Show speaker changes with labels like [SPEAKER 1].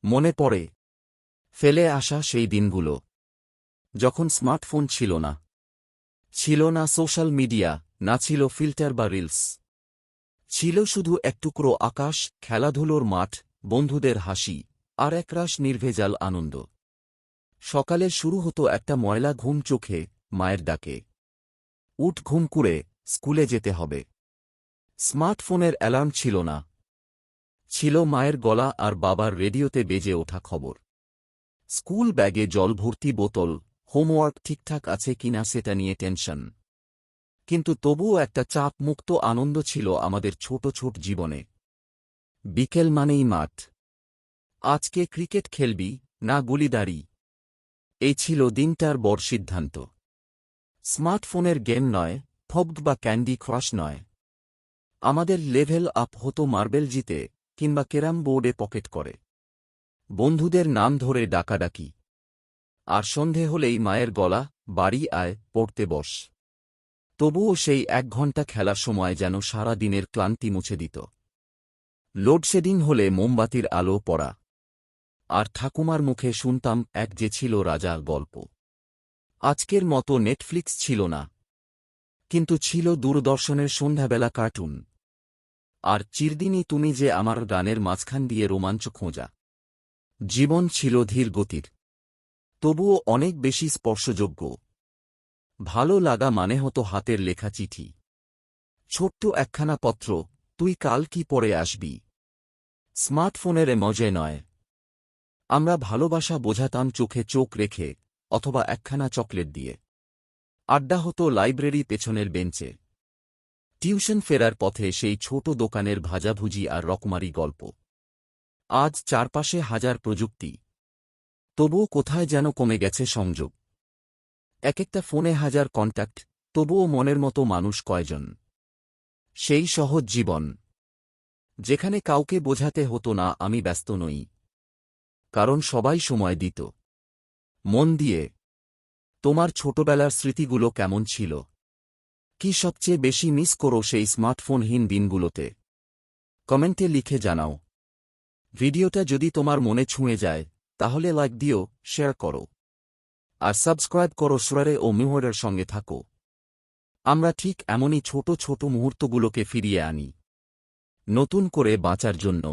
[SPEAKER 1] মনে পড়ে ফেলে আসা সেই দিনগুলো, যখন স্মার্টফোন ছিল না, ছিল না সোশ্যাল মিডিয়া, না ছিল ফিল্টার বা রিলস। ছিল শুধু এক টুকরো আকাশ, খেলাধুলোর মাঠ, বন্ধুদের হাসি, আর একরাশ নির্ভেজাল আনন্দ। সকালে শুরু হতো একটা ময়লা ঘুম চোখে, মায়ের ডাকে, উঠ ঘুম কুড়ে, স্কুলে যেতে হবে। স্মার্টফোনের অ্যালার্ম ছিল না, ছিল মায়ের গলা আর বাবার রেডিওতে বেজে ওঠা খবর। স্কুল ব্যাগে জল ভর্তি বোতল, হোমওয়ার্ক ঠিকঠাক আছে কিনা সেটা নিয়ে টেনশন। কিন্তু তবুও একটা চাপ মুক্ত আনন্দ ছিল আমাদের ছোট ছোট জীবনে। বিকেল মানেই মাঠ। আজকে ক্রিকেট খেলবি না গুলিদারি, এই ছিল দিনটার বড় সিদ্ধান্ত। স্মার্টফোনের গেম নয়, ফবড বা ক্যান্ডি ক্রাশ নয়। আমাদের লেভেল আপ হতো মার্বেল জিতে কিংবা ক্যারাম বোর্ডে পকেট করে, বন্ধুদের নাম ধরে ডাকাডাকি। আর সন্ধে হলেই মায়ের গলা, বাড়ি আয়, পড়তে বস। তবুও সেই 1 ঘণ্টা খেলার সময় যেন সারা দিনের ক্লান্তি মুছে দিত। লোডশেডিং হলে মোমবাতির আলো পড়া, আর ঠাকুমার মুখে শুনতাম এক যে ছিল রাজা গল্প। আজকের মতো নেটফ্লিক্স ছিল না, কিন্তু ছিল দূরদর্শনের সন্ধ্যাবেলা কার্টুন। আর চিরদিনই তুমি যে আমার গানের মাঝখান দিয়ে রোমাঞ্চ খোঁজা। জীবন ছিল ধীর গতির, তবুও অনেক বেশি স্পর্শযোগ্য। ভালো লাগা মানে হতো হাতের লেখা চিঠি, ছোট্ট একখানা পত্র, তুই কাল কি পরে আসবি। স্মার্টফোনের মজে নয়। আমরা ভালোবাসা বোঝাতাম চোখে চোখ রেখে, অথবা একখানা চকলেট দিয়ে। আড্ডা হতো লাইব্রেরি পেছনের বেঞ্চে, টিউশন ফেরার পথে সেই ছোট দোকানের ভাজাভুজি আর রকমারি গল্প। আজ চারপাশে হাজার প্রযুক্তি, তবুও কোথায় যেন কমে গেছে সংযোগ। এক একটা ফোনে হাজার কন্ট্যাক্ট, তবুও মনের মতো মানুষ কয়জন। সেই সহজ জীবন, যেখানে কাউকে বোঝাতে হতো না আমি ব্যস্ত নই, কারণ সবাই সময় দিত মন দিয়ে। তোমার ছোটবেলার স্মৃতিগুলো কেমন ছিল? কি সবচেয়ে বেশি মিস করো সেই স্মার্টফোনহীন দিনগুলোতে? কমেন্টে লিখে জানাও। ভিডিওটা যদি তোমার মনে ছুঁয়ে যায়, তাহলে লাইক দিও, শেয়ার করো, আর সাবস্ক্রাইব করো। সুরারে ও মিহরের সঙ্গে থাকো। আমরা ঠিক এমনই ছোট ছোট মুহূর্তগুলোকে ফিরিয়ে আনি, নতুন করে বাঁচার জন্য।